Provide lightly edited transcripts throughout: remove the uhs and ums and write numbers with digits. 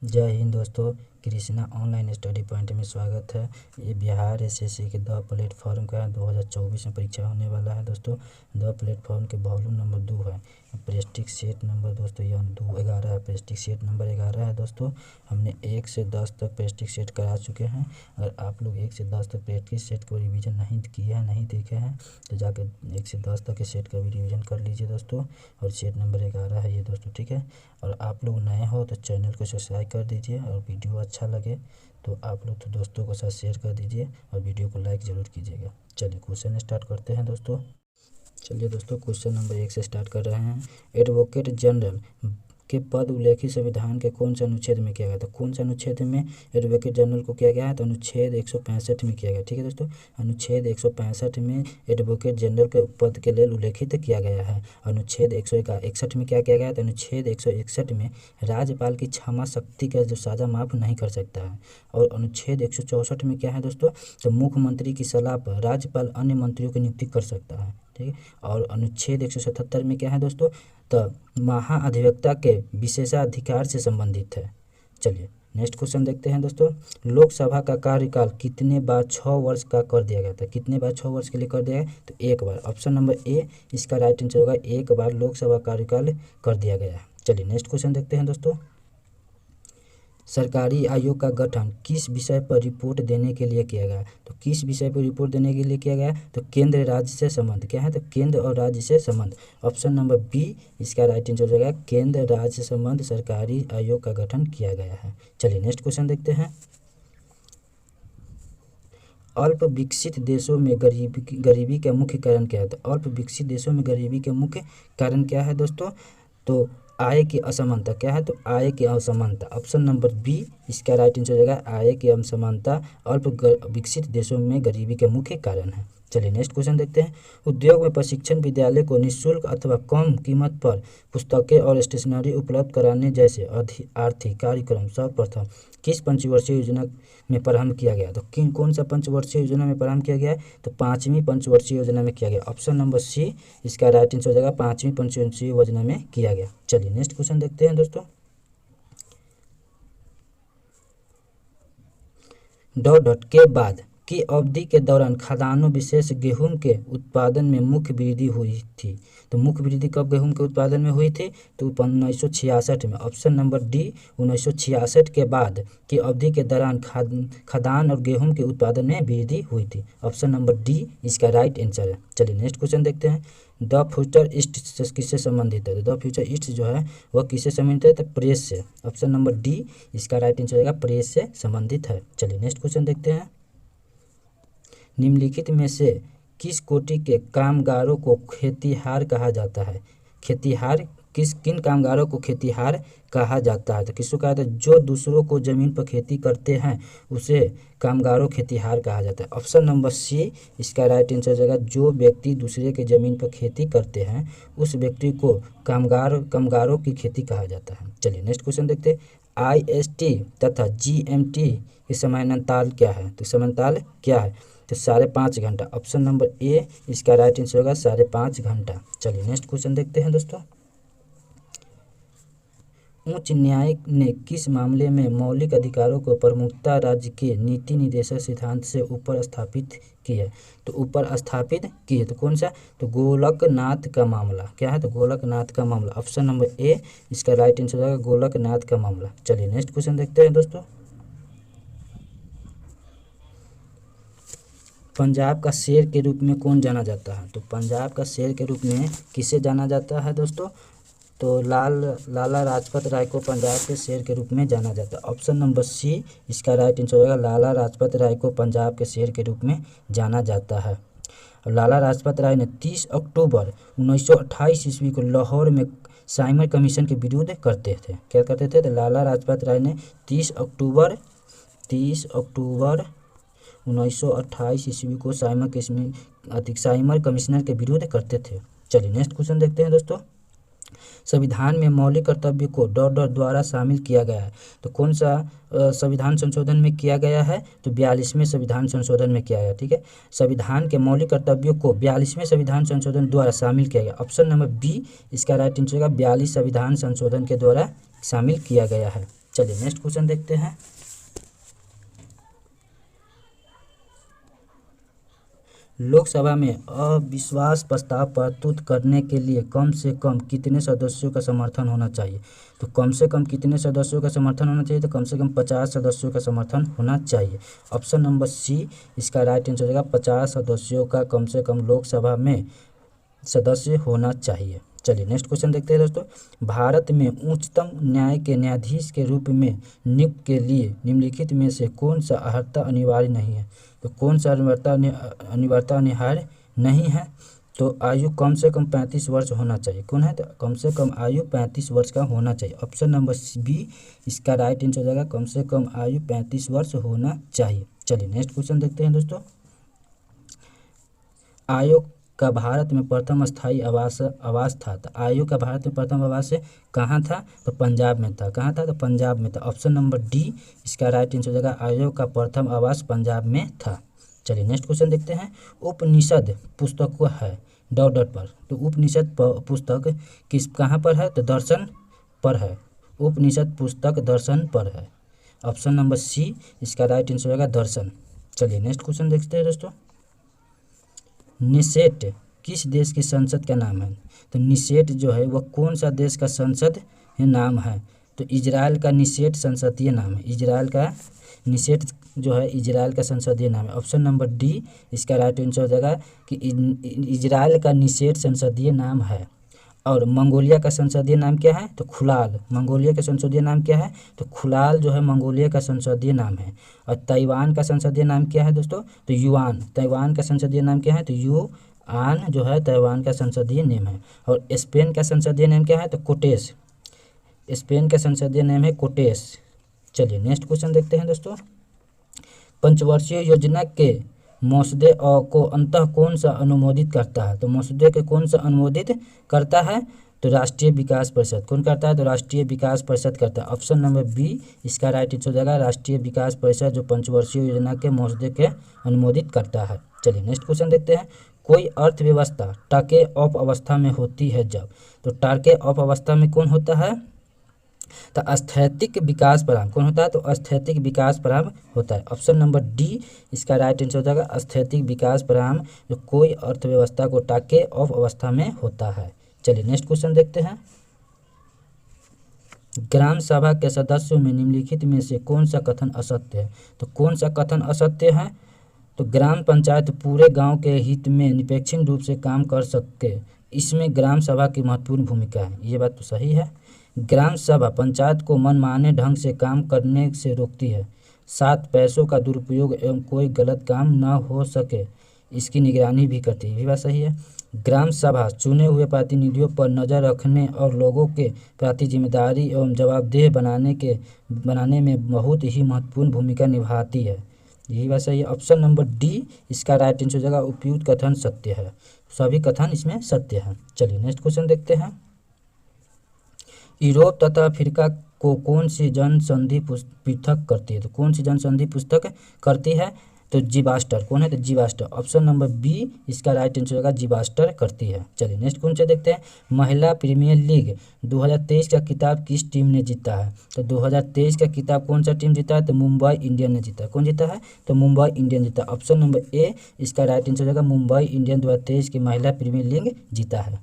जय हिंद दोस्तों। Krishna online study point में स्वागत है। ये बिहार एसएससी के 2 प्लेटफॉर्म का 2024 में परीक्षा होने वाला है दोस्तों। 2 प्लेटफॉर्म के वॉल्यूम नंबर 2 है। प्रेस्टिक सेट नंबर दोस्तों यह 211 है। प्रेस्टिक सेट नंबर 11 है दोस्तों। हमने 1 से 10 तक प्रेस्टिक सेट करा चुके हैं। अगर आप लोग 1 से 10 तक प्रेस्टिक सेट को रिवीजन नहीं किए हैं, नहीं देखे हैं, तो जाकर 1 से 10 तक के सेट का भी रिवीजन कर लीजिए दोस्तों। और सेट नंबर 11 है ये दोस्तों, ठीक है। और आप लोग नए हो तो चैनल को सब्सक्राइब कर दीजिए, और वीडियो अच्छा लगे तो आप लोग तो दोस्तों को साथ शेयर कर दीजिए और वीडियो को लाइक ज़रूर कीजिएगा। चलिए क्वेश्चन स्टार्ट करते हैं दोस्तों। चलिए दोस्तों, क्वेश्चन नंबर 1 से स्टार्ट कर रहे हैं। एडवोकेट जनरल के पद उल्लेखित संविधान के कौन से अनुच्छेद में किया गया? तो कौन से अनुच्छेद में एडवोकेट जनरल को किया गया है? तो अनुच्छेद 165 में किया गया, ठीक है दोस्तों। अनुच्छेद 165 में एडवोकेट जनरल के पद के लिए उल्लेखित किया गया है। अनुच्छेद 161 में क्या किया गया है? तो अनुच्छेद 161 में राज्यपाल की क्षमा शक्ति का जो साजा माफ नहीं कर सकता है। और अनुच्छेद 164 में क्या है दोस्तों? तो मुख्यमंत्री की सलाह पर राज्यपाल अन्य मंत्रियों की नियुक्ति कर सकता है, ठीक है। और अनुच्छेद 177 में क्या है दोस्तों? तो महाधिवक्ता के विशेषाधिकार से संबंधित है। चलिए नेक्स्ट क्वेश्चन देखते हैं दोस्तों। लोकसभा का कार्यकाल कितने बार 6 वर्ष का कर दिया गया था? कितने बार 6 वर्ष के लिए कर दिया गया? तो 1 बार। ऑप्शन नंबर ए इसका राइट आंसर होगा, 1 बार लोकसभा कार्यकाल कर दिया गया है। चलिए नेक्स्ट क्वेश्चन देखते हैं दोस्तों। सरकारी आयोग का गठन किस विषय पर रिपोर्ट देने के लिए किया गया? तो किस विषय पर रिपोर्ट देने के लिए किया गया? तो केंद्र राज्य से संबंध। क्या है? तो केंद्र और राज्य से संबंध। ऑप्शन नंबर बी इसका राइट आंसर हो जाएगा, केंद्र राज्य संबंध सरकारी आयोग का गठन किया गया है। चलिए नेक्स्ट क्वेश्चन देखते हैं। अल्प विकसित देशों में गरीबी का मुख्य कारण क्या है? तो अल्प विकसित देशों में गरीबी के मुख्य कारण क्या है दोस्तों? तो आय की असमानता। क्या है? तो आय की असमानता। ऑप्शन नंबर बी इसका राइट आंसर हो जाएगा, आय की असमानता अल्प विकसित देशों में गरीबी के मुख्य कारण है। चलिए नेक्स्ट क्वेश्चन देखते हैं। उद्योग में प्रशिक्षण विद्यालय को निःशुल्क अथवा कम कीमत पर पुस्तकें और स्टेशनरी उपलब्ध कराने जैसे आर्थिक कार्यक्रम सर्वप्रथम किस पंचवर्षीय योजना में प्रारंभ किया गया? तो कौन सा पंचवर्षीय योजना में प्रारंभ किया गया है? तो 5वीं पंचवर्षीय योजना में किया गया। ऑप्शन नंबर सी इसका राइट आंसर हो जाएगा, 5वीं पंचवर्षीय योजना में किया गया। चलिए नेक्स्ट क्वेश्चन देखते हैं दोस्तों। डॉट के बाद की अवधि के दौरान खदानों विशेष गेहूं के उत्पादन में मुख्य वृद्धि हुई थी। तो मुख्य वृद्धि कब गेहूं के उत्पादन में हुई थी? तो 1966 में। ऑप्शन नंबर डी 1966 के बाद की अवधि के दौरान खदान और गेहूं के उत्पादन में वृद्धि हुई थी। ऑप्शन नंबर डी इसका राइट आंसर है। चलिए नेक्स्ट क्वेश्चन देखते हैं। द फ्यूचर ईस्ट किससे संबंधित है? द फ्यूचर ईस्ट जो है वह किससे संबंधित है? तो प्रेस से। ऑप्शन नंबर डी इसका राइट आंसर होगा, प्रेस से संबंधित है। चलिए नेक्स्ट क्वेश्चन देखते हैं। निम्नलिखित में से किस कोटि के कामगारों को खेतिहार कहा जाता है? खेतिहार किन कामगारों को खेतिहार कहा जाता है? तो किसको कहा जाता है? जो दूसरों को जमीन पर खेती करते हैं उसे कामगारों खेतिहार कहा जाता है। ऑप्शन नंबर सी इसका राइट आंसर हो जाएगा, जो व्यक्ति दूसरे के जमीन पर खेती करते हैं उस व्यक्ति को कामगारों की खेती कहा जाता है। चलिए नेक्स्ट क्वेश्चन देखते हैं। IST तथा GMT के समानांतर क्या है? तो समानांतर क्या है? तो 5.5 घंटा। ऑप्शन नंबर ए इसका राइट आंसर होगा, 5.5 घंटा। चलिए नेक्स्ट क्वेश्चन देखते हैं दोस्तों। उच्च न्यायालय ने किस मामले में मौलिक अधिकारों को प्रमुखता राज्य के नीति निर्देशक सिद्धांत से ऊपर स्थापित की है? तो ऊपर स्थापित की है। तो कौन सा? तो गोलकनाथ का मामला। क्या है? तो गोलकनाथ का मामला। ऑप्शन नंबर ए इसका राइट आंसर होगा, गोलकनाथ का मामला। चलिए नेक्स्ट क्वेश्चन देखते हैं दोस्तों। पंजाब का शेर के रूप में कौन जाना जाता है? तो पंजाब का शेर के रूप में किसे जाना जाता है दोस्तों? तो लाला लाजपत राय को पंजाब के शेर के रूप में जाना जाता है। ऑप्शन नंबर सी इसका राइट आंसर होगा, लाला लाजपत राय को पंजाब के शेर के रूप में जाना जाता है। और लाला लाजपत राय ने 30 अक्टूबर 1928 ईस्वी को लाहौर में साइमन कमीशन के विरुद्ध करते थे। क्या करते थे? तो लाला लाजपत राय ने 30 अक्टूबर 1928 ईस्वी को साइमन कमिश्नर के विरुद्ध करते थे। चलिए नेक्स्ट क्वेश्चन देखते हैं दोस्तों। संविधान में मौलिक कर्तव्य को द्वारा शामिल किया गया है। तो कौन सा संविधान संशोधन में किया गया है? तो 42वें संविधान संशोधन में किया गया, ठीक है। संविधान के मौलिक कर्तव्यों को 42वें संविधान संशोधन द्वारा शामिल किया गया। ऑप्शन नंबर बी इसका राइट आंसर होगा, 42 संविधान संशोधन के द्वारा शामिल किया गया है। चलिए नेक्स्ट क्वेश्चन देखते हैं। लोकसभा में अविश्वास प्रस्ताव प्रस्तुत करने के लिए कम से कम कितने सदस्यों का समर्थन होना चाहिए? तो कम से कम कितने सदस्यों का समर्थन होना चाहिए? तो कम से कम 50 सदस्यों का समर्थन होना चाहिए। ऑप्शन नंबर सी इसका राइट आंसर हो जाएगा। 50 सदस्यों का कम से कम लोकसभा में सदस्य होना चाहिए। चलिए नेक्स्ट क्वेश्चन देखते हैं दोस्तों। भारत में उच्चतम न्याय के न्यायाधीश के रूप में नियुक्ति के लिए निम्नलिखित में से कौन सा अर्हता अनिवार्य नहीं है? तो कौन सा अनिवार्यता अनिवार्य नहीं है? तो आयु कम से कम 35 वर्ष होना चाहिए। कौन है? तो कम से कम आयु 35 वर्ष का होना चाहिए। ऑप्शन नंबर बी इसका राइट आंसर हो जाएगा। कम से कम आयु 35 वर्ष होना चाहिए। चलिए नेक्स्ट क्वेश्चन देखते हैं दोस्तों। आयोग का भारत में प्रथम स्थायी आवास था। तो आयोग का भारत में प्रथम आवास कहाँ था? तो पंजाब में था। कहाँ था? तो पंजाब में था। ऑप्शन नंबर डी इसका राइट आंसर हो जाएगा। आयोग का प्रथम आवास पंजाब में था। चलिए नेक्स्ट क्वेश्चन देखते हैं। उपनिषद पुस्तक है डॉट डॉट पर। तो उपनिषद पुस्तक कहाँ पर है? तो दर्शन पर है। उपनिषद पुस्तक दर्शन पर है। ऑप्शन नंबर सी इसका राइट आंसर होगा दर्शन। चलिए नेक्स्ट क्वेश्चन देखते हैं दोस्तों। निसेट किस देश की संसद का नाम है? तो निसेट जो है वह कौन सा देश का संसद नाम है? तो इजराइल का निसेट संसदीय नाम है। इजराइल का निसेट जो है इजराइल का संसदीय नाम है। ऑप्शन नंबर डी इसका राइट आंसर हो जाएगा कि इजराइल का निसेट संसदीय नाम है। और मंगोलिया का संसदीय नाम क्या है? तो खुलाल। मंगोलिया का संसदीय नाम क्या है? तो खुलाल जो है मंगोलिया का संसदीय नाम है। और ताइवान का संसदीय नाम क्या है दोस्तों? तो युआन। ताइवान का संसदीय नाम क्या है? तो युआन जो है ताइवान का संसदीय नाम है। और स्पेन का संसदीय नाम क्या है? तो कोटेस। स्पेन का संसदीय नाम है कोटेस। चलिए नेक्स्ट क्वेश्चन देखते हैं दोस्तों। पंचवर्षीय योजना के मसौदे को अंततः कौन सा अनुमोदित करता है? तो मसौदे के कौन सा अनुमोदित करता है? तो राष्ट्रीय विकास परिषद। कौन करता है? तो राष्ट्रीय विकास परिषद करता है। ऑप्शन नंबर बी इसका राइट आंसर हो जाएगा। राष्ट्रीय विकास परिषद जो पंचवर्षीय योजना के मसौदे के अनुमोदित करता है। चलिए नेक्स्ट क्वेश्चन देखते हैं। कोई अर्थव्यवस्था टाके ऑफ अवस्था में होती है जब? तो टाके ऑफ अवस्था में कौन होता है? तो स्थैतिक विकास प्रारंभ। कौन होता है? तो स्थैतिक विकास प्रारंभ होता है। ऑप्शन नंबर डी इसका राइट आंसर हो जाएगा। स्थैतिक विकास प्रारंभ जो कोई अर्थव्यवस्था को टाके ऑफ अवस्था में होता है। चलिए नेक्स्ट क्वेश्चन देखते हैं। ग्राम सभा के सदस्यों में निम्नलिखित में से कौन सा कथन असत्य है? तो कौन सा कथन असत्य है? तो ग्राम पंचायत पूरे गांव के हित में निष्पक्ष रूप से काम कर सके, इसमें ग्राम सभा की महत्वपूर्ण भूमिका है। ये बात तो सही है। ग्राम सभा पंचायत को मनमाने ढंग से काम करने से रोकती है। 7 पैसों का दुरुपयोग एवं कोई गलत काम न हो सके इसकी निगरानी भी करती है। ये बात सही है। ग्राम सभा चुने हुए प्रतिनिधियों पर नज़र रखने और लोगों के प्रति जिम्मेदारी एवं जवाबदेह बनाने में बहुत ही महत्वपूर्ण भूमिका निभाती है। यही बात सही है। ऑप्शन नंबर डी इसका राइट आंसर हो जाएगा। उपयुक्त कथन सत्य है। सभी कथन इसमें सत्य है। चलिए नेक्स्ट क्वेश्चन देखते हैं। यूरोप तथा अफ्रीका को कौन सी जनसंधि पृथक करती है? तो कौन सी जनसंधि पुस्तक करती है? तो जीवास्टर। कौन है? तो जीवास्टर। ऑप्शन नंबर बी इसका राइट आंसर होगा। जीवास्टर करती है। चलिए नेक्स्ट क्वेश्चन देखते हैं। महिला प्रीमियर लीग 2023 का खिताब किस टीम ने जीता है? तो 2023 का खिताब कौन सा टीम जीता है? तो मुंबई इंडियन ने जीता। कौन जीता है? तो मुंबई इंडियन जीता। ऑप्शन नंबर ए इसका राइट आंसर होगा। मुंबई इंडियन 2023 की महिला प्रीमियर लीग जीता है।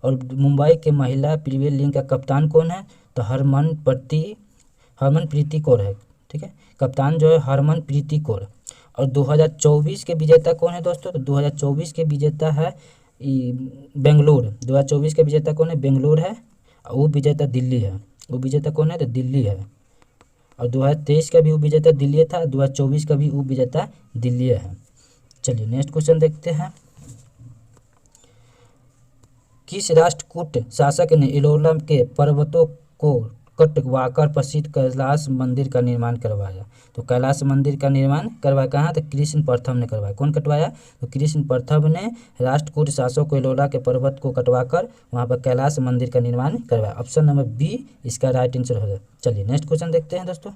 और मुंबई के महिला प्रीमियर लीग का कप्तान कौन है? तो हरमनप्रीति कौर है। ठीक है, कप्तान जो है हरमनप्रीति कौर। और 2024 के विजेता कौन है दोस्तों? तो 2024 के विजेता है बेंगलोर। 2024 के विजेता कौन है? बेंगलोर है। और वो विजेता दिल्ली है। वो विजेता कौन है? तो दिल्ली है। और 2023 का भी वो विजेता दिल्ली था। 2024 का भी वो विजेता दिल्ली है। चलिए नेक्स्ट क्वेश्चन देखते हैं। किस राष्ट्रकूट शासक ने एलोरा के पर्वतों को कटवाकर प्रसिद्ध कैलाश मंदिर का निर्माण करवाया? तो कैलाश मंदिर का निर्माण करवाया कहाँ? तो कृष्ण प्रथम ने करवाया। कौन कटवाया? तो कृष्ण प्रथम ने राष्ट्रकूट शासक को एलोरा के पर्वत को कटवाकर वहाँ पर कैलाश मंदिर का निर्माण करवाया। ऑप्शन नंबर बी इसका राइट आंसर हो जाए। चलिए नेक्स्ट क्वेश्चन देखते हैं दोस्तों।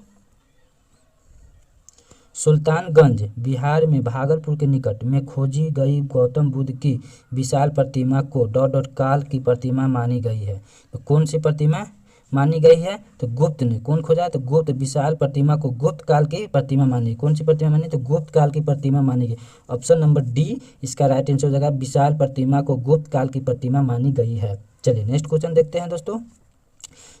सुल्तानगंज बिहार में भागलपुर के निकट में खोजी गई गौतम बुद्ध की विशाल प्रतिमा को डॉट डॉट काल की प्रतिमा मानी गई है। तो कौन सी प्रतिमा मानी गई है? तो गुप्त ने। कौन खोजा? तो गुप्त। विशाल प्रतिमा को गुप्त काल की प्रतिमा मानी। कौन सी प्रतिमा मानी? तो गुप्त काल की प्रतिमा मानी गई। ऑप्शन नंबर डी इसका राइट आंसर हो जाएगा, विशाल प्रतिमा को गुप्त काल की प्रतिमा मानी गई है। चलिए नेक्स्ट क्वेश्चन देखते हैं दोस्तों।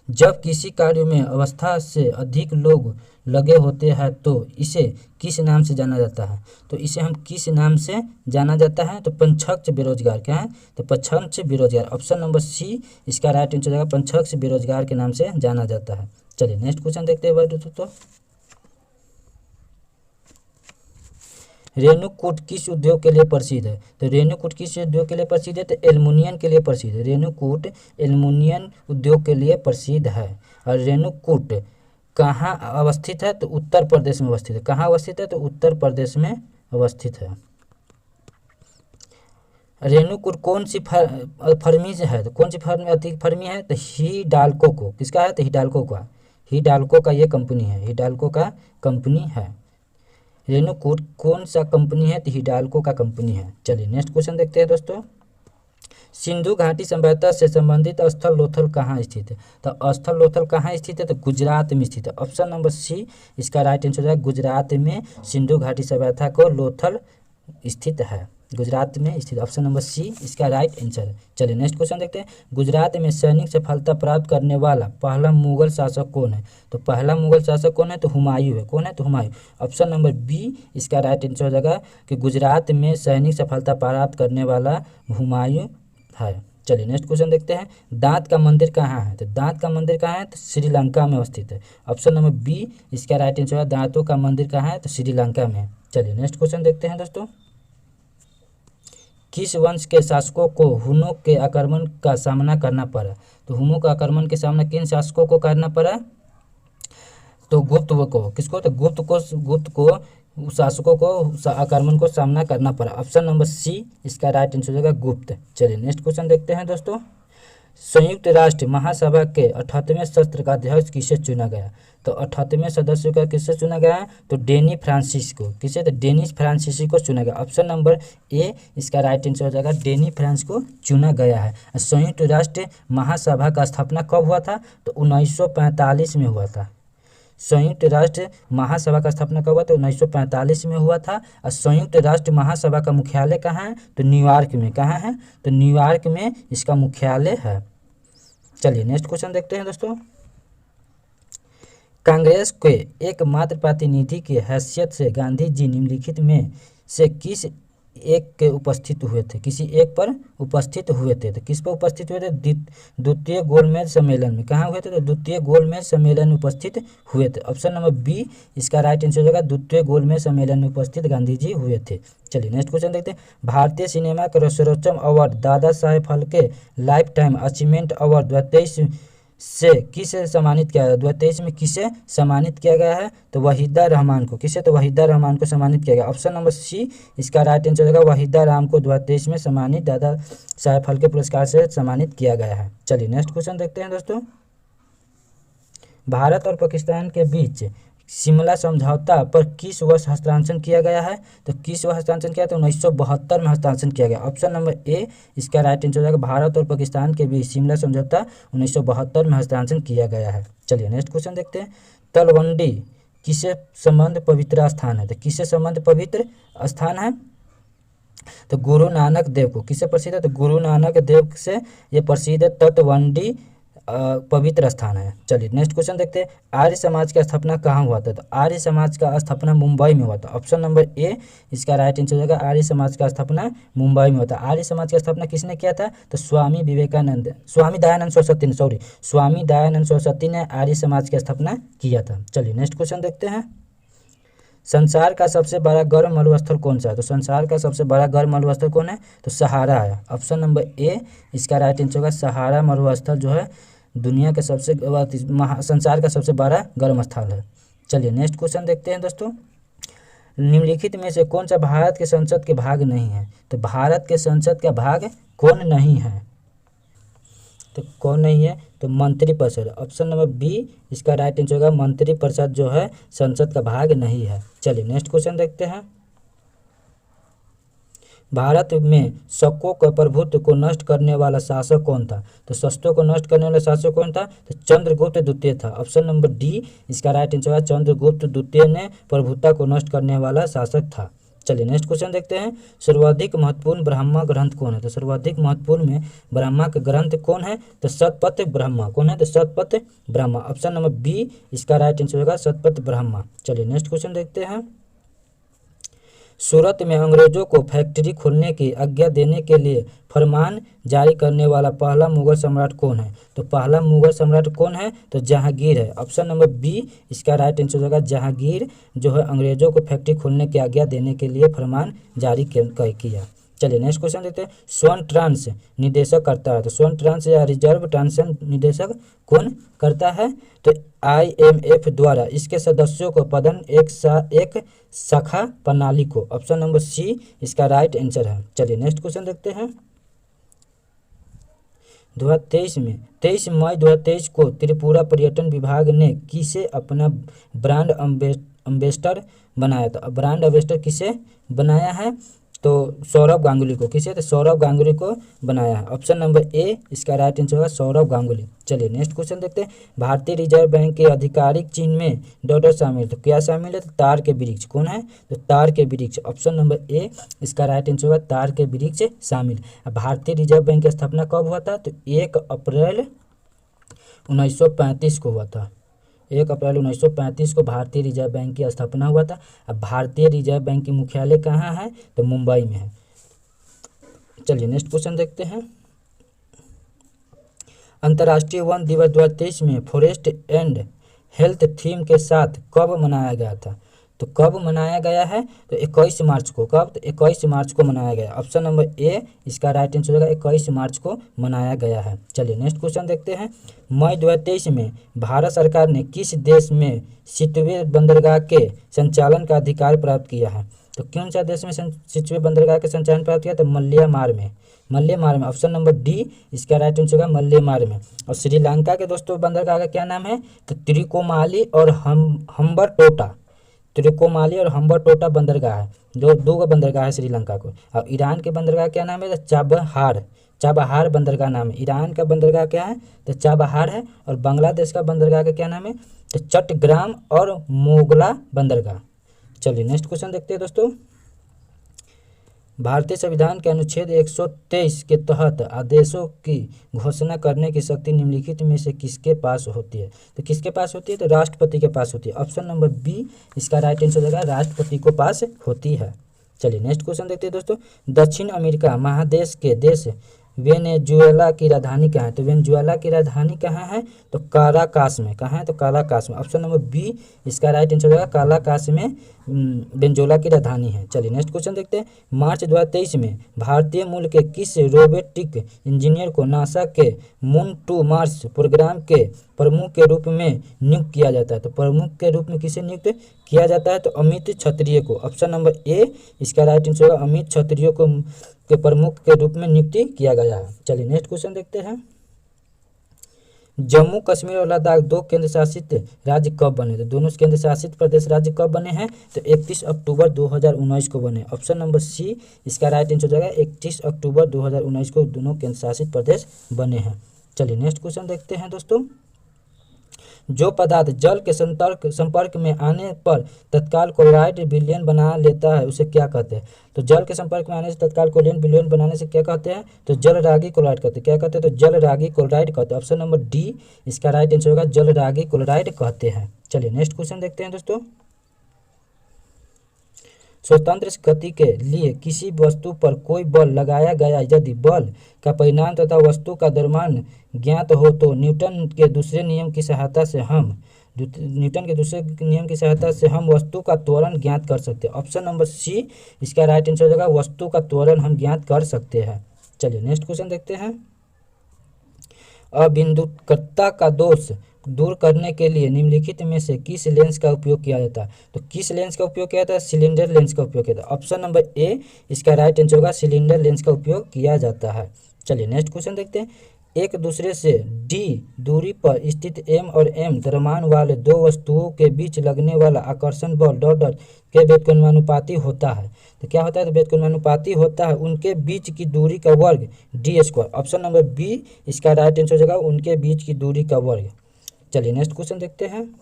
जब किसी कार्य में अवस्था से अधिक लोग लगे होते हैं तो इसे किस नाम से जाना जाता है? तो इसे हम किस नाम से जाना जाता है? तो पंचक्ष बेरोजगार। क्या है? तो पंचक्ष बेरोजगार। ऑप्शन नंबर सी इसका राइट आंसर हो जाएगा, पंचक्ष बेरोजगार के नाम से जाना जाता है। चलिए नेक्स्ट क्वेश्चन देखते हैं दोस्तों। रेणुकूट किस उद्योग के लिए प्रसिद्ध है? तो रेणुकूट किस उद्योग के लिए प्रसिद्ध है? तो एल्युमिनियम के लिए प्रसिद्ध है। रेणुकूट एल्युमिनियम उद्योग के लिए प्रसिद्ध है। और रेणुकूट कहाँ अवस्थित है? तो उत्तर प्रदेश में अवस्थित है। कहाँ अवस्थित है? तो उत्तर प्रदेश में अवस्थित है। रेणुकूट कौन सी फर्मी है? तो कौन सी फर्मी है? तो हिंडाल्को को। किसका है? तो हिंडाल्को का। हिंडाल्को का ये कंपनी है। हिंडाल्को का कंपनी है। रेणुकूट कौन सा कंपनी है? तो हिंडाल्को का कंपनी है। चलिए नेक्स्ट क्वेश्चन देखते हैं दोस्तों। सिंधु घाटी सभ्यता से संबंधित स्थल लोथल कहाँ स्थित है? तो स्थल लोथल कहाँ स्थित है? तो गुजरात में स्थित है। ऑप्शन नंबर सी इसका राइट आंसर है, गुजरात में सिंधु घाटी सभ्यता को लोथल स्थित है। गुजरात में स्थित। ऑप्शन नंबर सी इसका राइट आंसर है। चलिए नेक्स्ट क्वेश्चन देखते हैं। गुजरात में सैनिक सफलता प्राप्त करने वाला पहला मुगल शासक कौन है? तो पहला मुगल शासक कौन है? तो हुमायूं है। कौन है? तो हुमायूं। ऑप्शन नंबर बी इसका राइट आंसर हो जाएगा कि गुजरात में सैनिक सफलता प्राप्त करने वाला हुमायूं है। चलिए नेक्स्ट क्वेश्चन देखते हैं। दांत का मंदिर कहाँ है? तो दांत का मंदिर कहाँ है? तो श्रीलंका में अवस्थित है। ऑप्शन नंबर बी इसका राइट आंसर है, दांतों का मंदिर कहाँ है? तो श्रीलंका में। चलिए नेक्स्ट क्वेश्चन देखते हैं दोस्तों। किस वंश के शासकों को हुनों के आक्रमण का सामना करना पड़ा? तो हुनों का आक्रमण के सामना किन शासकों को करना पड़ा? तो गुप्त को। किसको? तो गुप्त को शासकों को आक्रमण को सामना करना पड़ा। ऑप्शन नंबर सी इसका राइट आंसर हो जाएगा, गुप्त। चलिए नेक्स्ट क्वेश्चन देखते हैं दोस्तों। संयुक्त राष्ट्र महासभा के 78वें सत्र का अध्यक्ष किसे चुना गया? तो 78वें सदस्य का किससे चुना गया है? तो डेनी फ्रांसिस को। किसे? तो डेनिस फ्रांसीसी को चुना गया। ऑप्शन नंबर ए इसका राइट आंसर हो जाएगा, डेनी फ्रांस को चुना गया है। संयुक्त राष्ट्र महासभा का स्थापना कब हुआ था? तो 1945 में हुआ था। संयुक्त राष्ट्र महासभा का स्थापना कब हुआ? तो 1945 में हुआ था। और संयुक्त राष्ट्र महासभा का मुख्यालय कहाँ है? तो न्यूयॉर्क में। कहाँ है? तो न्यूयॉर्क में इसका मुख्यालय है। चलिए नेक्स्ट क्वेश्चन देखते हैं दोस्तों। कांग्रेस के एकमात्र प्रतिनिधि की हैसियत से गांधी जी निम्नलिखित में से किस एक के उपस्थित हुए थे? किसी एक पर उपस्थित हुए थे। तो किस पर उपस्थित हुए थे? द्वितीय गोलमेज सम्मेलन में। कहाँ हुए थे? तो द्वितीय गोलमेज सम्मेलन में उपस्थित हुए थे। ऑप्शन नंबर बी इसका राइट आंसर हो जाएगा, द्वितीय गोलमेज सम्मेलन में उपस्थित गांधी जी हुए थे। चलिए नेक्स्ट क्वेश्चन देखते हैं। भारतीय सिनेमा का सर्वोच्च award Dada Saheb Phalke life time achievement award 2023 से किसे सम्मानित किया गया? 2023 में किसे सम्मानित किया गया है? तो वहीदा रहमान को। किसे? तो वहीदा रहमान को सम्मानित किया गया। ऑप्शन नंबर सी इसका राइट आंसर होगा, वहीदा रहमान को 2023 में सम्मानित दादा साहेब फाल्के पुरस्कार से सम्मानित किया गया है। चलिए नेक्स्ट क्वेश्चन देखते हैं दोस्तों। भारत और पाकिस्तान के बीच शिमला समझौता पर किस वर्ष हस्ताक्षर किया गया है? तो किस वर्ष हस्ताक्षर किया? तो 1972 में हस्ताक्षर किया गया। ऑप्शन नंबर ए इसका राइट आंसर हो जाएगा, भारत और पाकिस्तान के बीच शिमला समझौता 1972 में हस्ताक्षर किया गया है। चलिए नेक्स्ट क्वेश्चन देखते हैं। तलवंडी किसे संबंध पवित्र स्थान है? तो किसे संबंध पवित्र स्थान है? तो गुरु नानक देव को। किसे प्रसिद्ध है? तो गुरु नानक देव से ये प्रसिद्ध है, तटवंडी पवित्र स्थान है। चलिए नेक्स्ट क्वेश्चन देखते हैं। आर्य समाज का स्थापना कहाँ हुआ था? तो आर्य समाज का स्थापना मुंबई में हुआ था। ऑप्शन नंबर ए इसका राइट आंसर हो जाएगा, आर्य समाज का स्थापना मुंबई में हुआ था। आर्य समाज का स्थापना किसने किया था? तो स्वामी दयानंद सरस्वती ने आर्य समाज की स्थापना किया था। चलिए नेक्स्ट क्वेश्चन देखते हैं। संसार का सबसे बड़ा गर्म मरुस्थल कौन सा है? तो संसार का सबसे बड़ा गर्म मरुस्थल कौन है? तो सहारा है। ऑप्शन नंबर ए इसका राइट आंसर होगा, सहारा मरुस्थल जो है दुनिया के संसार का सबसे बड़ा गर्म स्थल है। चलिए नेक्स्ट क्वेश्चन देखते हैं दोस्तों। निम्नलिखित में से कौन सा भारत के संसद के भाग नहीं है? तो भारत के संसद का भाग कौन नहीं है? तो कौन नहीं है? तो मंत्रिपरिषद। ऑप्शन नंबर बी इसका राइट आंसर होगा, मंत्रिपरिषद जो है संसद का भाग नहीं है। चलिए नेक्स्ट क्वेश्चन देखते हैं। भारत में शकों के प्रभुत्व को नष्ट करने वाला शासक कौन था? तो शस्त्रों को नष्ट करने वाला शासक कौन था? तो चंद्रगुप्त द्वितीय था। ऑप्शन नंबर डी इसका राइट आंसर है। चंद्रगुप्त द्वितीय ने प्रभुता को नष्ट करने वाला शासक था। चलिए नेक्स्ट क्वेश्चन देखते हैं। सर्वाधिक महत्वपूर्ण ब्राह्मण ग्रंथ कौन है? तो सर्वाधिक महत्वपूर्ण में ब्राह्मण का ग्रंथ कौन है? तो शतपथ ब्राह्मण। कौन है? तो Shatapatha Brahmana. Option number B इसका राइट आंसर होगा शतपथ ब्राह्मण। चलिए नेक्स्ट क्वेश्चन देखते हैं। सूरत में अंग्रेजों को फैक्ट्री खोलने की आज्ञा देने के लिए फरमान जारी करने वाला पहला मुगल सम्राट कौन है? तो पहला मुगल सम्राट कौन है? तो जहांगीर है। ऑप्शन नंबर बी इसका राइट आंसर होगा जहांगीर जो है अंग्रेजों को फैक्ट्री खोलने की आज्ञा देने के लिए फरमान जारी किया। चलिए नेक्स्ट क्वेश्चन देखते हैं। स्वर्ण ट्रांस निदेशक करता है? तो स्वर्ण ट्रांस या रिजर्व ट्रांसफर निदेशक कौन करता है? तो IMF द्वारा इसके सदस्यों को प्रदान एक शाखा प्रणाली को। ऑप्शन नंबर सी इसका राइट आंसर है। चलिए नेक्स्ट क्वेश्चन देखते हैं। 2023 में 23 मई 2023 को त्रिपुरा पर्यटन विभाग ने किसे अपना ब्रांड एम्बेसडर बनाया था? ब्रांड एम्बेसडर किसे बनाया है? तो सौरभ गांगुली को। किसे? तो सौरभ गांगुली को बनाया है। ऑप्शन नंबर ए इसका राइट आंसर होगा सौरभ गांगुली। चलिए नेक्स्ट क्वेश्चन देखते हैं। भारतीय रिजर्व बैंक के आधिकारिक चिन्ह में डॉट शामिल, तो क्या शामिल है? तो तार के वृक्ष। कौन है? तो तार के वृक्ष। ऑप्शन नंबर ए इसका राइट आंसर होगा तार के वृक्ष शामिल। भारतीय रिजर्व बैंक की स्थापना कब हुआ था? तो 1 अप्रैल 1935 को हुआ था। 1 अप्रैल 1935 को भारतीय रिजर्व बैंक की स्थापना हुआ था। अब भारतीय रिजर्व बैंक की मुख्यालय कहाँ है? तो मुंबई में है। चलिए नेक्स्ट क्वेश्चन देखते हैं। अंतर्राष्ट्रीय वन दिवस 2023 में फॉरेस्ट एंड हेल्थ थीम के साथ कब मनाया गया था? तो कब मनाया गया है? तो 21 मार्च को। कब? तो 21 मार्च को मनाया गया। ऑप्शन नंबर ए इसका राइट आंसर होगा 21 मार्च को मनाया गया है। चलिए नेक्स्ट क्वेश्चन देखते हैं। मई 2023 में भारत सरकार ने किस देश में सितवे बंदरगाह के संचालन का अधिकार प्राप्त किया है? तो कौन सा देश में सितवे बंदरगाह के संचालन प्राप्त किया? तो म्यांमार में। म्यांमार में। ऑप्शन नंबर डी इसका राइट आंसर होगा म्यांमार में। और श्रीलंका के दोस्तों बंदरगाह का क्या नाम है? तो त्रिकोमाली और हम्बरटोटा। त्रिकोमाली और हम्बरटोटा बंदरगाह है। दो बंदरगाह है श्रीलंका को। और ईरान के बंदरगाह क्या नाम है? तो चाबहार बंदरगाह नाम है। ईरान का बंदरगाह क्या है? तो चाबहार है। और बांग्लादेश का बंदरगाह का क्या नाम है? तो चट्टग्राम और मोगला बंदरगाह। चलिए नेक्स्ट क्वेश्चन देखते हैं दोस्तों। भारतीय संविधान के अनुच्छेद 123 के तहत आदेशों की घोषणा करने की शक्ति निम्नलिखित में से किसके पास होती है? तो किसके पास होती है? तो राष्ट्रपति के पास होती है। ऑप्शन नंबर बी इसका राइट आंसर होगा राष्ट्रपति को पास होती है। चलिए नेक्स्ट क्वेश्चन देखते हैं दोस्तों। दक्षिण अमेरिका महादेश के देश वेनेजुएला की राजधानी कहाँ है? तो वेनेजुएला की राजधानी कहाँ है? तो काराकास में। कहाँ है? तो काराकास में। ऑप्शन नंबर बी इसका राइट आंसर होगा काराकास में वेनेजुएला की राजधानी है। चलिए नेक्स्ट क्वेश्चन देखते हैं। मार्च 2023 में भारतीय मूल के किस रोबोटिक इंजीनियर को नासा के मून टू मार्स प्रोग्राम के प्रमुख के रूप में नियुक्त किया जाता है? तो प्रमुख के रूप में किसे नियुक्त किया जाता है? तो अमित क्षत्रिय को। ऑप्शन नंबर ए इसका राइट आंसर होगा अमित क्षत्रिय को के प्रमुख के रूप में नियुक्ति किया गया है। चलिए नेक्स्ट क्वेश्चन देखते हैं। जम्मू कश्मीर और लद्दाख 2 केंद्र शासित राज्य कब बने? तो दोनों केंद्र शासित प्रदेश राज्य कब बने हैं? तो 31 अक्टूबर 2019 को बने। ऑप्शन नंबर सी इसका राइट आंसर हो जाएगा 31 अक्टूबर 2019 को दोनों केंद्र शासित प्रदेश बने हैं। चलिए नेक्स्ट क्वेश्चन देखते हैं दोस्तों। जो पदार्थ जल के संपर्क में आने पर तत्काल क्लोराइड विलयन बना लेता है उसे क्या कहते हैं? तो जल के संपर्क में आने से तत्काल क्लोरीन विलयन बनाने से क्या कहते हैं? तो जल रागी क्लोराइड कहते हैं। क्या कहते हैं? तो जल रागी क्लोराइड कहते हैं। ऑप्शन नंबर डी इसका राइट आंसर होगा जल रागी क्लोराइड कहते हैं। चलिए नेक्स्ट क्वेश्चन देखते हैं दोस्तों। स्वतंत्र गति के लिए किसी वस्तु पर कोई बल लगाया गया यदि बल का परिणाम तथा वस्तु का द्रव्यमान ज्ञात हो तो न्यूटन के दूसरे नियम की सहायता से हम वस्तु का त्वरण ज्ञात कर सकते हैं। ऑप्शन नंबर सी इसका राइट आंसर हो जाएगा वस्तु का त्वरण हम ज्ञात कर सकते हैं। चलिए नेक्स्ट क्वेश्चन देखते हैं। अबिंदुकता का दोष दूर करने के लिए निम्नलिखित में से किस लेंस का उपयोग किया जाता है? तो किस लेंस का उपयोग किया जाता है? सिलेंडर लेंस का उपयोग किया जाता है। ऑप्शन नंबर ए इसका राइट आंसर होगा सिलेंडर लेंस का उपयोग किया जाता है। चलिए नेक्स्ट क्वेश्चन देखते हैं। एक दूसरे से d दूरी पर स्थित m और m द्रव्यमान वाले दो वस्तुओं के बीच लगने वाला आकर्षण बल डॉट डॉट के व्युत्क्रमानुपाती होता है। तो क्या होता है, तो व्युत्क्रमानुपाती होता है उनके बीच की दूरी का वर्ग D square. Option number B इसका राइट आंसर हो जाएगा, उनके बीच की दूरी का वर्ग। चलिए नेक्स्ट क्वेश्चन देखते हैं।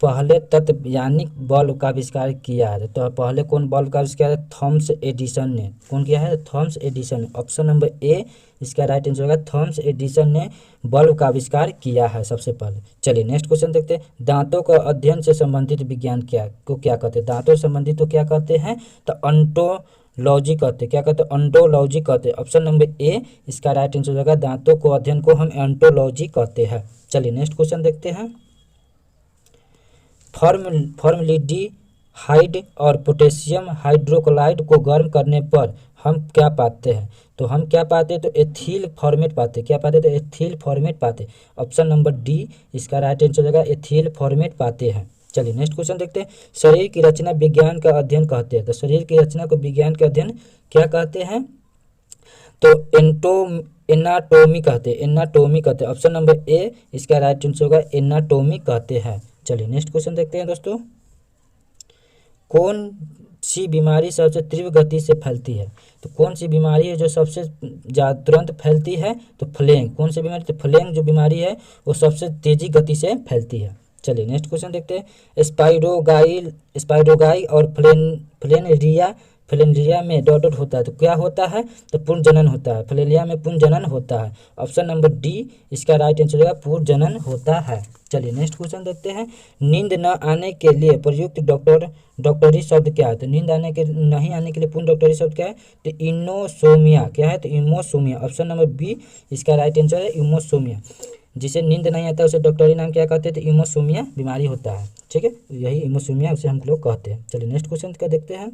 पहले तत्वयानिक बल्ब का आविष्कार किया है, तो पहले कौन बल्ब का आविष्कार है, थॉमस एडिसन ने। कौन किया है, थॉमस एडिसन ने। ऑप्शन नंबर ए इसका राइट आंसर होगा, थॉमस एडिसन ने बल्ब का आविष्कार किया है सबसे पहले। चलिए नेक्स्ट क्वेश्चन देखते हैं। दांतों का अध्ययन से संबंधित विज्ञान क्या कहते हैं, दांतों से संबंधित तो क्या कहते हैं, तो ऑन्टोलॉजी कहते हैं। क्या कहते हैं, ऑन्टोलॉजी कहते हैं। ऑप्शन नंबर ए इसका राइट आंसर होगा, दांतों को अध्ययन को हम ऑन्टोलॉजी कहते हैं। चलिए नेक्स्ट क्वेश्चन देखते हैं। फॉर्मल्डिहाइड और पोटेशियम हाइड्रोक्लोराइड को गर्म करने पर हम क्या पाते हैं, तो हम क्या पाते हैं, तो एथिल फॉर्मेट पाते हैं। क्या पाते हैं, तो एथिल फॉर्मेट पाते हैं। ऑप्शन नंबर डी इसका राइट आंसर होगा, एथिल फॉर्मेट पाते हैं। चलिए नेक्स्ट क्वेश्चन देखते हैं। शरीर की रचना विज्ञान का अध्ययन कहते हैं, तो शरीर की रचना को विज्ञान का अध्ययन क्या कहते हैं, तो एनाटोमी कहते हैं। एनाटोमी कहते हैं। ऑप्शन नंबर ए इसका राइट आंसर होगा, एनाटोमी कहते हैं। चलिए नेक्स्ट क्वेश्चन देखते हैं दोस्तों। कौन सी बीमारी सबसे तीव्र गति से फैलती है, तो कौन सी बीमारी है जो सबसे तुरंत फैलती है, तो फ्लेंग। कौन सी बीमारी, तो फ्लेंग जो बीमारी है वो सबसे तेजी गति से फैलती है। चलिए नेक्स्ट क्वेश्चन देखते हैं। स्पाइरोगाई और फ्लेनेरिया में डॉट डॉट होता है, तो क्या होता है, तो पूर्ण जनन होता है। फ्लेनेरिया में पूर्ण जनन होता है। ऑप्शन नंबर डी इसका राइट आंसर होगा, पूर्ण जनन होता है। चलिए नेक्स्ट क्वेश्चन देखते हैं। नींद न आने के लिए प्रयुक्त डॉक्टरी शब्द क्या है, तो नींद नहीं आने के लिए पूर्ण डॉक्टरी शब्द क्या है, तो इनोसोमिया। क्या है, तो इमोसोमिया। ऑप्शन नंबर बी इसका राइट आंसर है, इमोसोमिया। जिसे नींद नहीं आता उसे डॉक्टरी नाम क्या कहते हैं, तो इमोसोमिया बीमारी होता है। ठीक है, यही इमोसोमिया उसे हम लोग कहते हैं। चलिए नेक्स्ट क्वेश्चन क्या देखते हैं।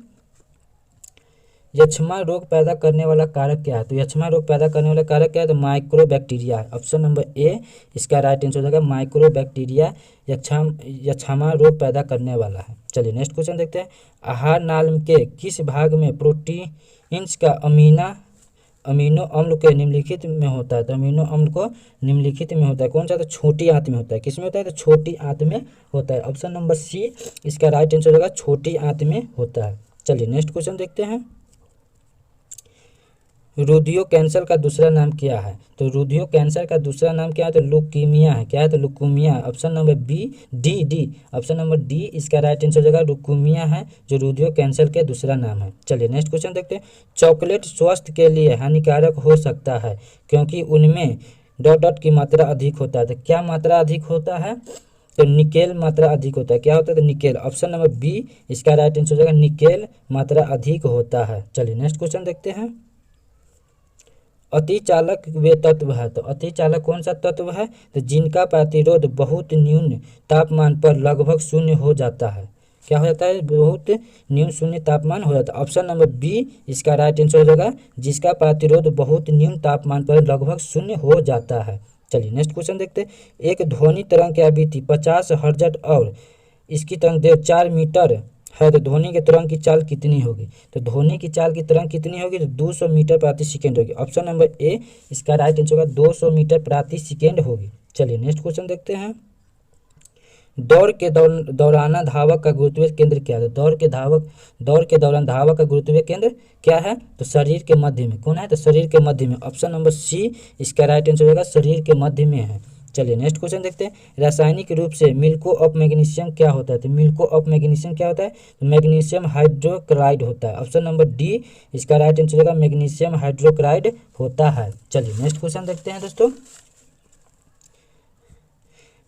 यक्ष्मा रोग पैदा करने वाला कारक क्या है, तो यक्ष्मा रोग पैदा करने वाला कारक क्या है, तो माइक्रोबैक्टीरिया है। ऑप्शन नंबर ए इसका राइट आंसर हो जाएगा, माइक्रोबैक्टीरिया यक्ष्मा रोग पैदा करने वाला है। चलिए नेक्स्ट क्वेश्चन देखते हैं। आहार नाल के किस भाग में प्रोटीन्स का अमीनो अम्ल के निम्नलिखित में होता है, तो अमीनो अम्ल को निम्नलिखित में होता है। कौन सा, तो छोटी आंत में होता है। किस में होता है, तो छोटी आंत में होता है। ऑप्शन नंबर सी इसका राइट आंसर होगा, छोटी आंत में होता है। चलिए नेक्स्ट क्वेश्चन देखते हैं। रुधियो कैंसर का दूसरा नाम क्या है, तो रुधियो कैंसर का दूसरा नाम क्या है, तो लुकीमिया है। क्या है, तो leukaemia. Option number D option number D इसका राइट आंसर हो जाएगा, लुकीमिया है जो रुधियो कैंसर के दूसरा नाम है। चलिए नेक्स्ट क्वेश्चन देखते हैं। चॉकलेट स्वास्थ्य के लिए हानिकारक हो सकता है क्योंकि उनमें डॉट डॉट की मात्रा अधिक होता है, तो क्या मात्रा अधिक होता है, तो निकेल मात्रा अधिक होता है। क्या होता है, तो निकेल। ऑप्शन नंबर बी इसका राइट आंसर हो जाएगा, निकेल मात्रा अधिक होता है। चलिए नेक्स्ट क्वेश्चन देखते हैं। अतिचालक वे तत्व है, तो अतिचालक कौन सा तत्व है, तो जिनका प्रतिरोध बहुत न्यून तापमान पर लगभग शून्य हो जाता है। क्या हो जाता है, बहुत न्यून शून्य तापमान हो जाता है। ऑप्शन नंबर बी इसका राइट आंसर हो जाएगा, जिसका प्रतिरोध बहुत न्यून तापमान पर लगभग शून्य हो जाता है। चलिए नेक्स्ट क्वेश्चन देखते हैं। एक ध्वनि तरंग की आवृत्ति 50 हर्ट्ज और इसकी तरंग 4 मीटर है, तो ध्वनि के तरंग की चाल कितनी होगी, तो ध्वनि की चाल की तरंग कितनी होगी, तो 200 मीटर प्रति सेकेंड होगी। ऑप्शन नंबर ए इसका राइट आंसर होगा, 200 मीटर प्रति सेकेंड होगी। चलिए नेक्स्ट क्वेश्चन देखते हैं। दौड़ के दौरान धावक का गुरुत्वीय केंद्र क्या है, दौड़ के दौरान धावक का गुरुत्वीय केंद्र क्या है, तो शरीर के मध्य में। कौन है, तो शरीर के मध्य में। ऑप्शन नंबर सी इसका राइट आंसर होगा, शरीर के मध्य में है। चलिए नेक्स्ट क्वेश्चन देखते हैं। रासायनिक रूप से मिल्को ऑफ मैग्नीशियम क्या होता है, तो मिल्को ऑफ मैग्नीशियम क्या होता है, तो मैग्नीशियम हाइड्रोक्लाइड होता है। ऑप्शन नंबर डी इसका राइट आंसर होगा, मैग्नीशियम हाइड्रोक्लाइड होता है। चलिए नेक्स्ट क्वेश्चन देखते हैं दोस्तों।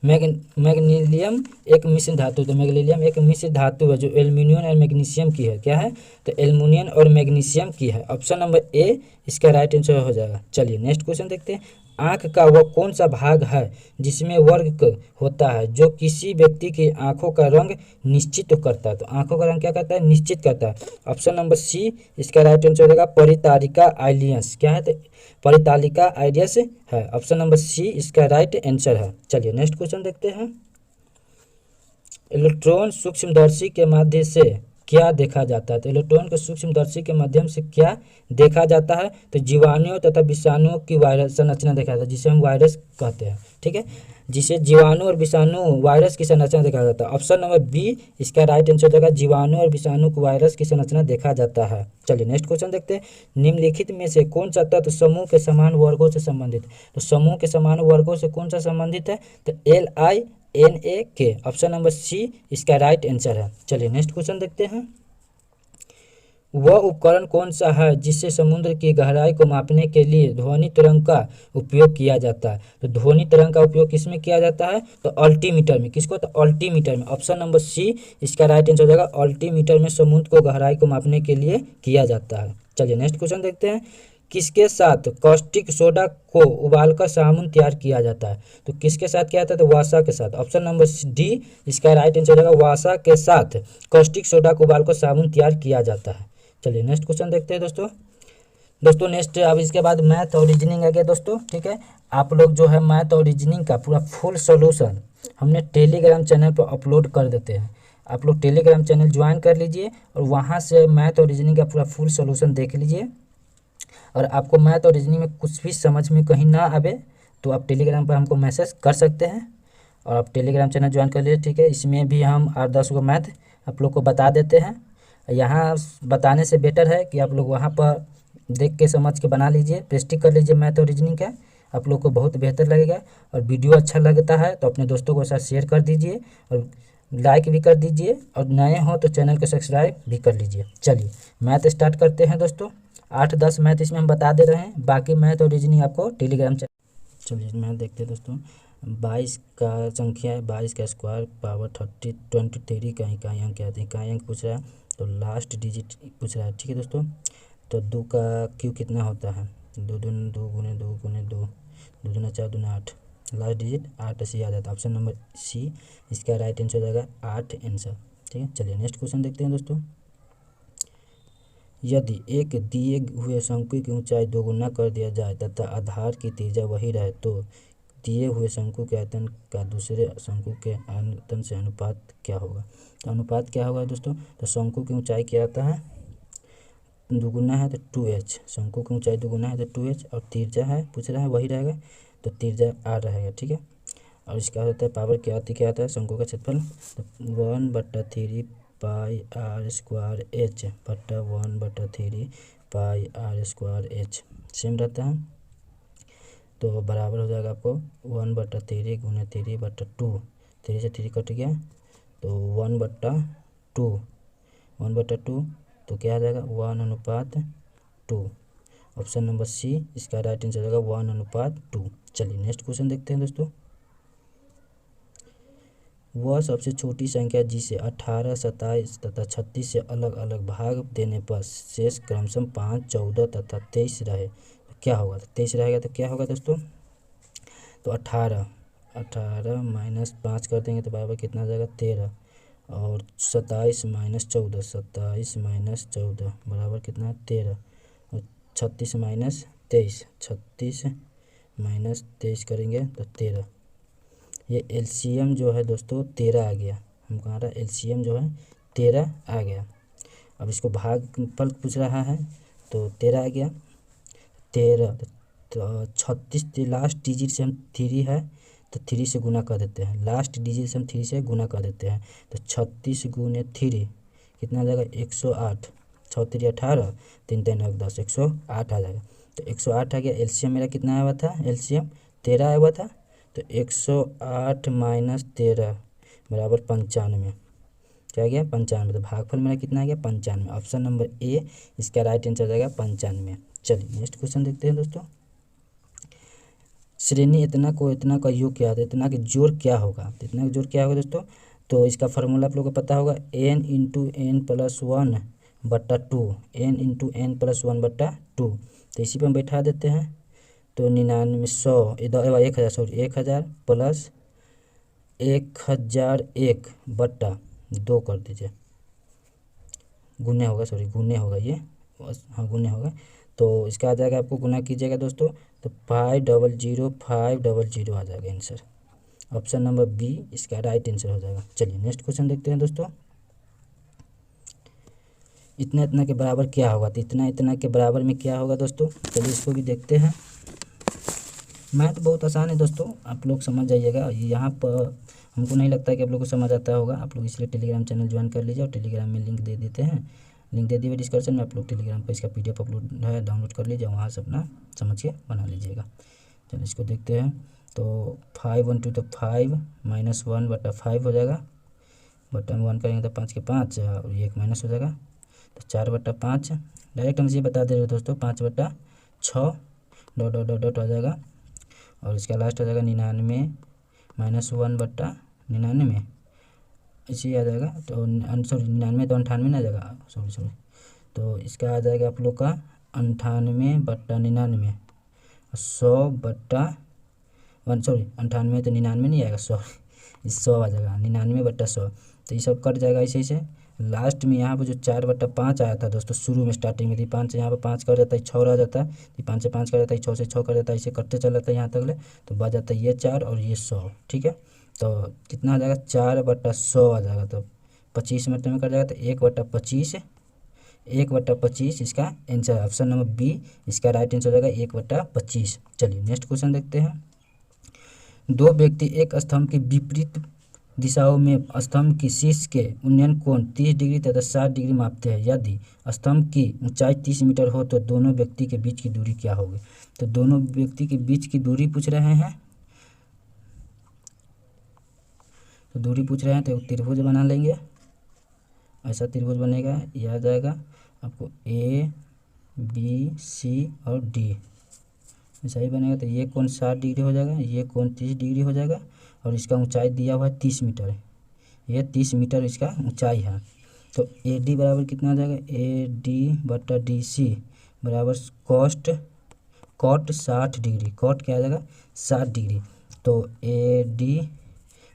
मैग्नीशियम एक मिश्र धातु, तो मैग्नीशियम एक मिश्र धातु है जो एल्युमिनियम और मैग्नीशियम की है। क्या है, तो एल्युमिनियम और मैग्नीशियम की है। ऑप्शन नंबर ए इसका राइट आंसर हो जाएगा। चलिए नेक्स्ट क्वेश्चन देखते हैं। आँख का वह कौन सा भाग है जिसमें वर्ग होता है जो किसी व्यक्ति की आँखों का रंग निश्चित करता है, तो आँखों का रंग क्या करता है, निश्चित करता है। ऑप्शन नंबर सी इसका राइट आंसर हो जाएगा, परितालिका आइलियस। क्या है, तो परितालिका आइलियस है। ऑप्शन नंबर सी इसका राइट आंसर है। चलिए नेक्स्ट क्वेश्चन देखते हैं। इलेक्ट्रॉन सूक्ष्मदर्शी के माध्यम से क्या देखा जाता है? तो इलेक्ट्रॉन के सूक्ष्मदर्शी के माध्यम से क्या देखा जाता है? तो जीवाणुओं तथा विषाणुओं की वायरस संरचना देखा जाता है, जिसे हम वायरस कहते हैं। ठीक है, जिसे जीवाणु और विषाणु वायरस की संरचना देखा जाता है। ऑप्शन नंबर बी इसका राइट आंसर हो जाएगा, जीवाणु और विषाणु को वायरस की संरचना देखा जाता है। चलिए नेक्स्ट क्वेश्चन देखते हैं। निम्नलिखित में से कौन सा तत्व समूह के समान वर्गों से संबंधित? तो समूह के समान वर्गों से कौन सा संबंधित है? तो LINAK, ऑप्शन नंबर सी इसका राइट आंसर है। चलिए नेक्स्ट क्वेश्चन देखते हैं। वह उपकरण कौन सा है जिससे समुद्र की गहराई को मापने के लिए ध्वनि तरंग का उपयोग किया जाता है? तो ध्वनि तरंग का उपयोग किसमें किया जाता है? तो अल्टीमीटर में। किसको? तो अल्टीमीटर में। ऑप्शन नंबर सी इसका राइट आंसर हो जाएगा, अल्टीमीटर में समुद्र को गहराई को मापने के लिए किया जाता है। चलिए नेक्स्ट क्वेश्चन देखते हैं। किसके साथ कॉस्टिक सोडा को उबालकर साबुन तैयार किया जाता है? तो किसके साथ किया जाता है? तो वासा के साथ। ऑप्शन नंबर डी इसका राइट आंसर हो जाएगा, वासा के साथ कॉस्टिक सोडा को उबालकर साबुन तैयार किया जाता है। चलिए नेक्स्ट क्वेश्चन देखते हैं दोस्तों नेक्स्ट अब इसके बाद मैथ और रीजनिंग आ गया दोस्तों। ठीक है, आप लोग जो है मैथ और रीजनिंग का पूरा फुल सोल्यूशन हमने टेलीग्राम चैनल पर अपलोड कर देते हैं। आप लोग टेलीग्राम चैनल ज्वाइन कर लीजिए और वहाँ से मैथ और रीजनिंग का पूरा फुल सोल्यूशन देख लीजिए। और आपको मैथ और रीजनिंग में कुछ भी समझ में कहीं ना आवे तो आप टेलीग्राम पर हमको मैसेज कर सकते हैं और आप टेलीग्राम चैनल ज्वाइन कर लीजिए। ठीक है, इसमें भी हम 8-10 को मैथ आप लोग को बता देते हैं। यहाँ बताने से बेटर है कि आप लोग वहाँ पर देख के समझ के बना लीजिए, प्रैक्टिस कर लीजिए मैथ और रीजनिंग का, आप लोग को बहुत बेहतर लगेगा। और वीडियो अच्छा लगता है तो अपने दोस्तों के साथ शेयर कर दीजिए और लाइक भी कर दीजिए, और नए हो तो चैनल को सब्सक्राइब भी कर लीजिए। चलिए मैथ स्टार्ट करते हैं दोस्तों। 8-10 मैथ इसमें हम बता दे रहे हैं, बाकी मैथ और रीजनिंग आपको टेलीग्राम चैनल। चलिए मैथ देखते हैं दोस्तों। 22 का संख्या है, 22 का स्क्वायर पावर 23 का इकाई अंक क्या है? इकाई अंक पूछ रहा है तो लास्ट डिजिट पूछ रहा है। ठीक है दोस्तों, तो 2 का क्यू कितना होता है? 2 दूनी 2 गुने 2 गुने 2, 2 दूना 4 दूना 8, लास्ट डिजिट 8 से आ जाता है। ऑप्शन नंबर सी इसका राइट आंसर हो जाएगा 8 आंसर। ठीक है, चलिए नेक्स्ट क्वेश्चन देखते हैं दोस्तों। यदि एक दिए हुए शंकु की ऊंचाई दोगुना कर दिया जाए तथा आधार की त्रिज्या वही रहे तो दिए हुए शंकु के आयतन का दूसरे शंकु के आयतन से अनुपात क्या होगा? तो अनुपात क्या होगा दोस्तों? तो शंकु की ऊंचाई क्या आता है? दुगुना है तो 2h, शंकु की ऊंचाई दुगुना है तो 2h, और त्रिज्या है पूछ रहा है वही रहेगा तो त्रिज्या r रहेगा। ठीक है, और इसका होता है पावर क्या आता है शंकु का क्षेत्रफल? तो 1/3 पाई r स्क्वायर h बट्टा 1/3 पाई r स्क्वायर h सेम रहता है। तो बराबर हो जाएगा आपको 1/3 गुने 3/2, 3 से 3 कट गया तो 1/2 तो क्या आ जाएगा? 1:2। ऑप्शन नंबर सी इसका राइट आंसर हो जाएगा 1:2। चलिए नेक्स्ट क्वेश्चन देखते हैं दोस्तों। वह सबसे छोटी संख्या जिसे 18, 27 तथा 36 से अलग अलग भाग देने पर शेष क्रमशः 5, 14 तथा 23 रहे तो क्या होगा? तो 23 रहेगा तो क्या होगा दोस्तों? तो 18 माइनस 5 कर देंगे तो बराबर कितना आ जाएगा? 13, और 27 माइनस 14, 27 माइनस 14 बराबर कितना? 13, और 36 माइनस 23, 36 माइनस 23 करेंगे तो 13। ये एलसीएम जो है दोस्तों 13 आ गया, हमारा एलसीएम जो है 13 आ गया। अब इसको भागफल पूछ रहा है तो 13 आ गया, 13 तो 36 लास्ट डिजिट से हम 3 है तो 3 से गुना कर देते हैं, लास्ट डिजिट से हम 3 से गुना कर देते हैं तो 36 गुने 3 कितना आ जाएगा? 108, 6 3 18, 3 3 9 10, 108 आ जाएगा। तो 108 आ गया। एलसीएम मेरा कितना आया हुआ था? एलसीएम 13 आया हुआ था तो 108 माइनस 13 बराबर 95, क्या आ गया? 95। तो भागफल मेरा कितना आ गया? 95। ऑप्शन नंबर ए इसका राइट आंसर हो जाएगा 95। चलिए नेक्स्ट क्वेश्चन देखते हैं दोस्तों। श्रेणी इतना को इतना का योग क्या होता है? इतना का जोड़ क्या होगा? तो इतना का जोड़ क्या होगा दोस्तों? तो इसका फार्मूला आप लोगों को पता होगा, n into n plus 1/2, n into n plus 1/2। तो इसी पर हम बैठा देते हैं तो 99 100 इधर 1000 सॉरी 1000 प्लस 1001/2 कर दीजिए, गुने होगा ये, हाँ गुने होगा। तो इसका आ जाएगा, आपको गुना कीजिएगा दोस्तों तो 500 आ जाएगा आंसर। ऑप्शन नंबर बी इसका राइट आंसर हो जाएगा। चलिए नेक्स्ट क्वेश्चन देखते हैं दोस्तों। इतना इतना के बराबर क्या होगा, तो इतना इतना के बराबर में क्या होगा दोस्तों, चलिए इसको भी देखते हैं। मैथ बहुत आसान है दोस्तों, आप लोग समझ जाइएगा। यहाँ पर हमको नहीं लगता है कि आप लोग को समझ आता होगा, आप लोग इसलिए टेलीग्राम चैनल ज्वाइन कर लीजिए और टेलीग्राम में लिंक दे देते हैं, लिंक दे दिए डिस्क्रिप्शन में। आप लोग टेलीग्राम पर इसका PDF अपलोड है, डाउनलोड कर लीजिए, वहाँ से अपना समझ के बना लीजिएगा। चलिए इसको देखते हैं। तो 5 1 2 तो 5 -1/5 हो जाएगा, बटा में 1 करेंगे तो 5 के 5 और ये 1 माइनस हो जाएगा, तो 4/5। डायरेक्ट हम इसे बता दे रहे दोस्तों, 5/6 डॉट डॉट डॉट डॉट हो जाएगा, और इसका लास्ट हो जाएगा 99 -1/99, इसी आ जाएगा। तो सॉरी 99 तो 98 ना जाएगा, सॉरी तो इसका आ जाएगा आप लोग का 98/99, 100/1 सॉरी 98 तो 99 नहीं आएगा, 100 आ जाएगा, 99/100। तो ये सब कट जाएगा ऐसे ऐसे। लास्ट में यहाँ पर जो 4/5 आया था दोस्तों शुरू में स्टार्टिंग में, थी 5 से यहाँ पर 5 कर जाता है, 6 रह जाता है, 5 से 5 कर जाता है, 6 से 6 कर जाता है, इसे कटते चल जाता है यहाँ तक ले, तो बच जाता है ये 4 और ये 100। ठीक है, तो कितना आ जाएगा, 4/100 आ जाएगा, तो 25 मिनट में कट जाएगा, तो 1/25, 1/25 इसका आंसर, ऑप्शन नंबर बी इसका राइट आंसर हो जाएगा 1/25। चलिए नेक्स्ट क्वेश्चन देखते हैं। दो व्यक्ति एक स्तंभ के विपरीत दिशाओं में स्तंभ की शीर्ष के उन्नयन कोण 30 डिग्री तथा 60 डिग्री मापते हैं। यदि स्तंभ की ऊंचाई 30 मीटर हो तो दोनों व्यक्ति के बीच की दूरी क्या होगी। तो दोनों व्यक्ति के बीच की दूरी पूछ रहे हैं, तो दूरी पूछ रहे हैं, तो त्रिभुज बना लेंगे। ऐसा त्रिभुज बनेगा, यह आ जाएगा आपको ABC और D, ऐसा ही बनेगा। तो ये कोण 60 डिग्री हो जाएगा, ये कोण 30 डिग्री हो जाएगा, और इसका ऊंचाई दिया हुआ है 30 मीटर, ये 30 मीटर इसका ऊंचाई है। तो AD बराबर कितना आ जाएगा, AD/DC बराबर कॉट 60 डिग्री, कॉट क्या आ जाएगा 60 डिग्री। तो AD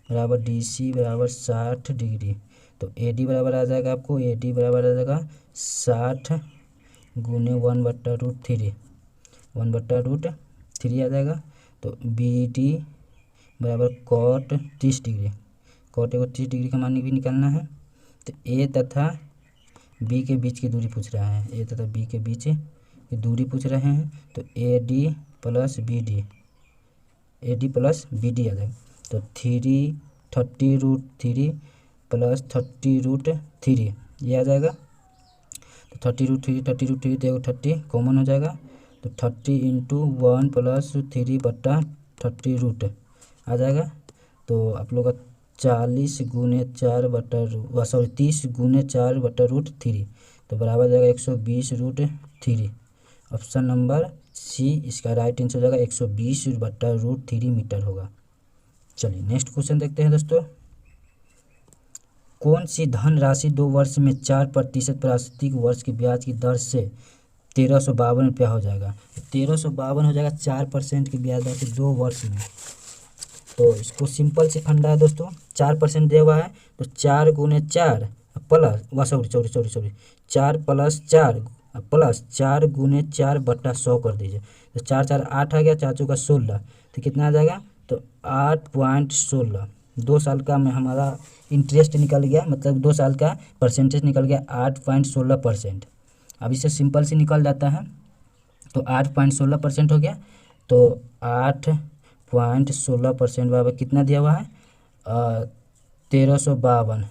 बराबर DC बराबर 60 डिग्री, तो AD बराबर आ जाएगा आपको, AD बराबर आ जाएगा 60 गुने 1/√3, 1/√3 आ जाएगा। तो BD बराबर कॉट 30 डिग्री, कॉट को 30 डिग्री का मान भी निकालना है। तो A तथा B के बीच की दूरी पूछ रहा है, A तथा B के बीच की दूरी पूछ रहे हैं। तो AD + BD, AD + BD आ जाएगा। तो 30√3 + 30√3 ये आ जाएगा। तो 30√3 तो 30 कॉमन हो जाएगा, तो 30 × 1 + 3/30 आ जाएगा। तो आप लोग का 30 गुने 4/√3, तो बराबर जाएगा 120√3। ऑप्शन नंबर सी इसका राइट आंसर हो जाएगा 120/√3 मीटर होगा। चलिए नेक्स्ट क्वेश्चन देखते हैं दोस्तों। कौन सी धन राशि 2 वर्ष में 4% प्राकृतिक वर्ष की ब्याज की दर से 1352 रुपया हो जाएगा। 1352 हो जाएगा 4% की ब्याज दर से 2 वर्ष में। तो इसको सिंपल से फंडा है दोस्तों, 4% दिया हुआ है, तो 4 गुने 4 प्लस सॉरी 4 + 4 प्लस 4 गुने 4/100 कर दीजिए। तो 4 4 8 आ गया, 4 चौका 16, तो कितना आ जाएगा, तो 8.16। 2 साल का में हमारा इंटरेस्ट निकल गया, मतलब 2 साल का परसेंटेज निकल गया 8.16%। अब इससे सिंपल से निकल जाता है, तो 8.16% हो गया। तो 8.16% बराबर कितना दिया हुआ है, 1352।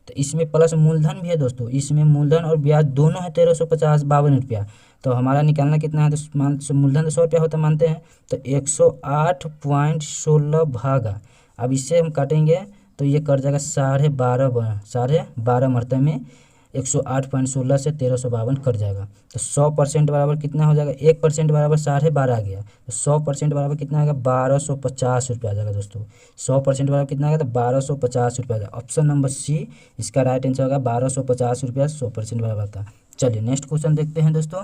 तो इसमें प्लस मूलधन भी है दोस्तों, इसमें मूलधन और ब्याज दोनों है 1352 रुपया। तो हमारा निकालना कितना है, तो मूलधन तो 100 रुपया होता मानते हैं, तो 108.16 भागा, अब इससे हम काटेंगे तो ये कट जाएगा 12.5 मरतबे में 108.16 से 1352 कट जाएगा। तो 100% बराबर कितना हो जाएगा, 1% बराबर 12.5 आ गया, तो 100% बराबर कितना आएगा 1250 रुपया आ जाएगा दोस्तों। 100% बराबर कितना आएगा, तो 1250 रुपया आ जाएगा। ऑप्शन नंबर सी इसका राइट आंसर होगा 1250 रुपया 100% बराबर था। चलिए नेक्स्ट क्वेश्चन देखते हैं दोस्तों।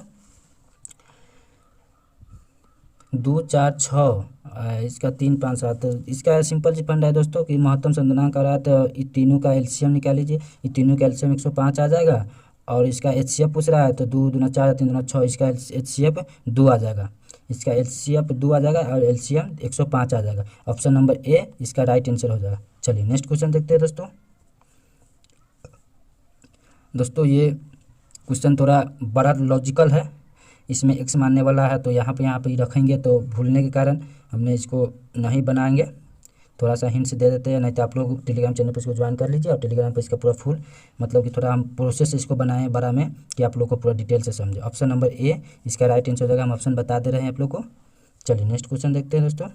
2 4 6 इसका 3 5 7, तो इसका सिंपल सी फंडा है दोस्तों कि महत्तम संतुलनांक आ रहा है, तो इन तीनों का एलसीएम निकाल लीजिए। इन तीनों का एलसीएम 105 आ जाएगा, और इसका एचसीएफ पूछ रहा है, तो 2 दूना 4 3 दूना 6, इसका एचसीएफ 2 आ जाएगा, इसका एचसीएफ 2 आ जाएगा और एलसीएम 105 आ जाएगा। ऑप्शन नंबर ए इसका राइट आंसर हो जाएगा। चलिए नेक्स्ट क्वेश्चन देखते हैं दोस्तों। ये क्वेश्चन थोड़ा बड़ा लॉजिकल है, इसमें एक्स मानने वाला है, तो यहाँ पे ही रखेंगे, तो भूलने के कारण हमने इसको नहीं बनाएंगे। थोड़ा सा हिंट्स दे देते हैं, नहीं तो आप लोग टेलीग्राम चैनल पर इसको ज्वाइन कर लीजिए और टेलीग्राम पर इसका पूरा फुल मतलब कि थोड़ा हम प्रोसेस इसको बनाएं बड़ा में कि आप लोग को पूरा डिटेल से समझे। ऑप्शन नंबर ए इसका राइट आंसर हो जाएगा। हम ऑप्शन बता दे रहे हैं आप लोग को। चलिए नेक्स्ट क्वेश्चन देखते हैं दोस्तों।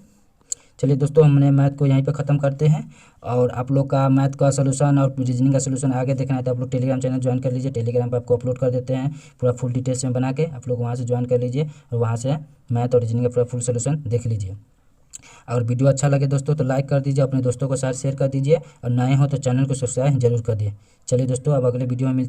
चलिए दोस्तों, हमने मैथ को यहीं पे ख़त्म करते हैं, और आप लोग का मैथ का सोल्यूशन और रीजनिंग का सोल्यूशन आगे देखना है तो आप लोग टेलीग्राम चैनल ज्वाइन कर लीजिए। टेलीग्राम पर आपको अपलोड कर देते हैं पूरा फुल डिटेल्स में बना के, आप लोग वहाँ से ज्वाइन कर लीजिए और वहाँ से मैथ और रीजनिंग का पूरा फुल सोल्यूशन देख लीजिए। अगर वीडियो अच्छा लगे दोस्तों तो लाइक कर दीजिए, अपने दोस्तों के साथ शेयर कर दीजिए, और नए हो तो चैनल को सब्सक्राइब जरूर कर दिए। चलिए दोस्तों, अब अगले वीडियो में मिलते हैं।